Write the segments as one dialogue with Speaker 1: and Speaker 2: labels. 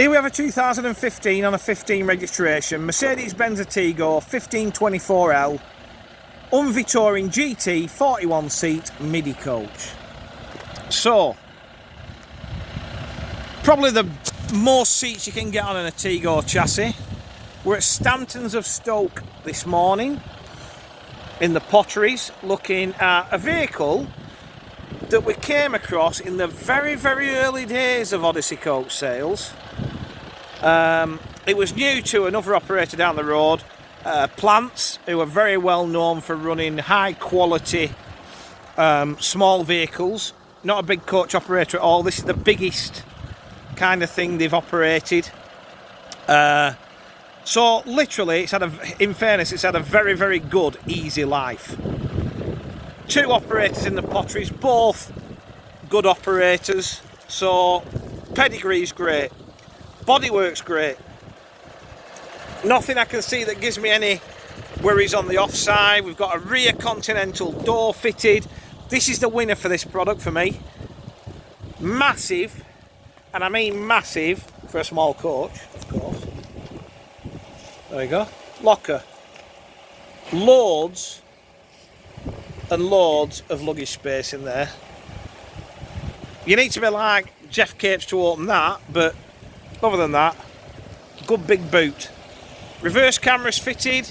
Speaker 1: Here we have a 2015 on a 15 registration, Mercedes-Benz Atego 1524L, Unvi Touring GT 41 seat midi coach. So, probably the most seats you can get on an Atego chassis. We're at Stanton's of Stoke this morning in the Potteries, looking at a vehicle that we came across in the very early days of Odyssey coach sales. It was new to another operator down the road, Plants, who are very well known for running high quality small vehicles. Not a big coach operator at all. This is the biggest kind of thing they've operated. So literally, in fairness, it's had a very good, easy life. Two operators in the Potteries, both good operators. So pedigree's great, bodywork's great. Nothing I can see that gives me any worries on the offside. We've got a rear continental door fitted. This is the winner for this product for me. Massive, and I mean massive for a small coach, of course. There you go. Locker. Loads and loads of luggage space in there. You need to be like Jeff Capes to open that, but other than that, good big boot. Reverse cameras fitted.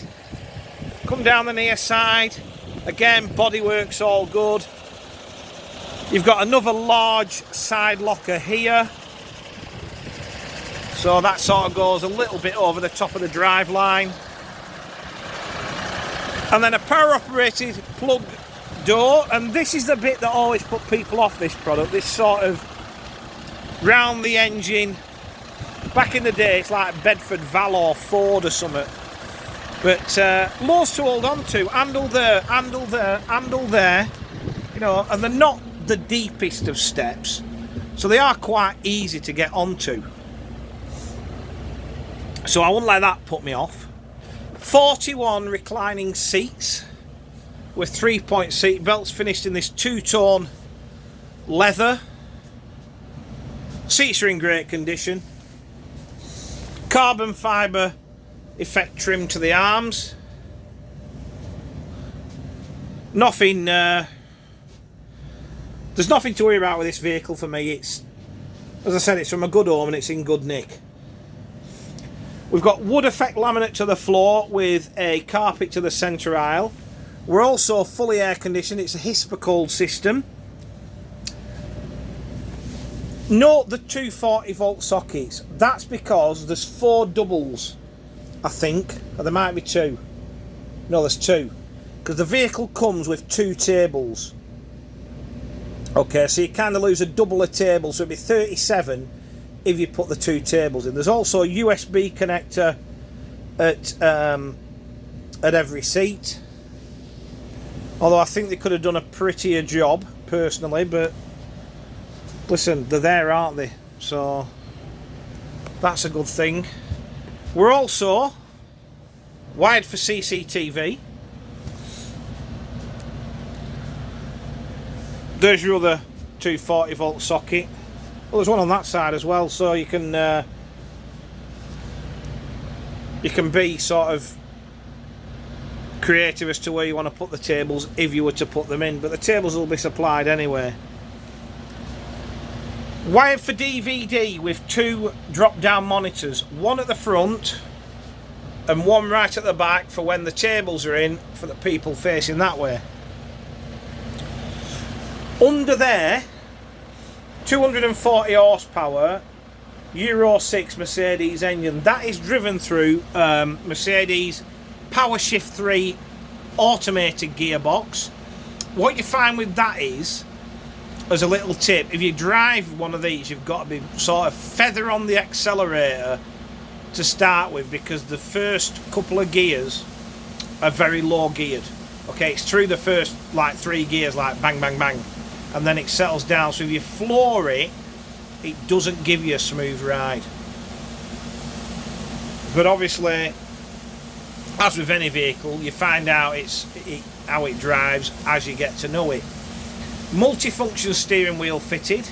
Speaker 1: Come down the near side. Again, bodywork's all good. You've got another large side locker here. So that sort of goes a little bit over the top of the drive line. And then a power operated plug door, and this is the bit that always put people off this product, this sort of round the engine. Back in the day it's like Bedford Val or Ford or something, but loads to hold on to. Handle there, handle there, handle there, you know, and they're not the deepest of steps, so they are quite easy to get onto. So I wouldn't let that put me off. 41 reclining seats with 3-point seat belts, finished in this two-tone leather. Seats are in great condition. Carbon fibre effect trim to the arms. Nothing, there's nothing to worry about with this vehicle for me. It's, as I said, it's from a good home and it's in good nick. We've got wood effect laminate to the floor with a carpet to the centre aisle. We're also fully air conditioned. It's a Hisper-cooled system. Note the 240 volt sockets. That's because there's 4 doubles, I think, or there might be 2. No, there's 2, because the vehicle comes with 2 tables. Okay, so you kind of lose a double a table, so it'd be 37 if you put the 2 tables in. There's also a USB connector at every seat, although I think they could have done a prettier job personally, but listen, they're there, aren't they? So that's a good thing. We're also wired for CCTV. There's your other 240 volt socket. Well, there's one on that side as well, so you can be sort of creative as to where you want to put the tables if you were to put them in, but the tables will be supplied anyway. Wired for DVD with 2 drop-down monitors, one at the front and one right at the back for when the tables are in, for the people facing that way. Under there, 240 horsepower, Euro 6 Mercedes engine. That is driven through Mercedes PowerShift 3 automated gearbox. What you find with that is, as a little tip, if you drive one of these, you've got to be sort of feather on the accelerator to start with, because the first couple of gears are very low geared. Okay, it's through the first like 3 gears, like bang bang bang, and then it settles down. So if you floor it, it doesn't give you a smooth ride. But obviously, as with any vehicle, you find out how it drives as you get to know it. Multifunction steering wheel fitted.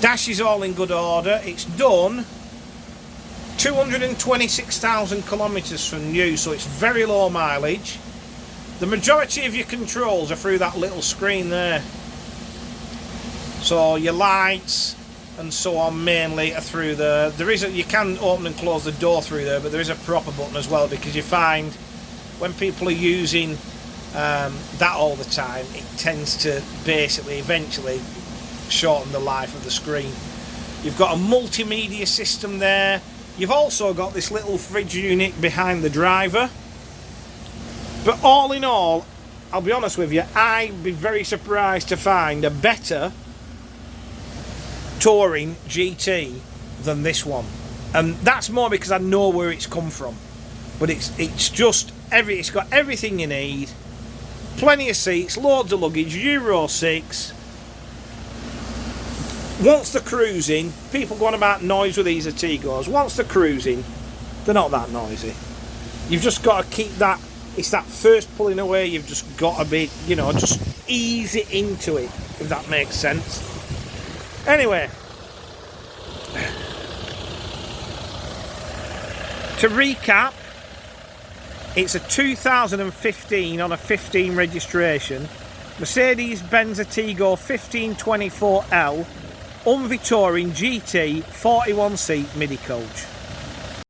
Speaker 1: Dash is all in good order. It's done 226,000 kilometres from new, so it's very low mileage. The majority of your controls are through that little screen there. So your lights and so on mainly are through there. You can open and close the door through there, but there is a proper button as well, because you find when people are using that all the time, it tends to basically eventually shorten the life of the screen. You've got a multimedia system there. You've also got this little fridge unit behind the driver. But all in all, I'll be honest with you, I'd be very surprised to find a better touring GT than this one. And that's more because I know where it's come from. But it's got everything you need. Plenty of seats, loads of luggage, Euro 6. Once they're cruising, people go on about noise with these Ategos. Once they're cruising, they're not that noisy. You've just got to keep that. It's that first pulling away, you've just got to be, just ease it into it, if that makes sense. Anyway, to recap, it's a 2015 on a 15 registration, Mercedes-Benz Atego 1524L, Unvi Touring GT 41 seat midi coach.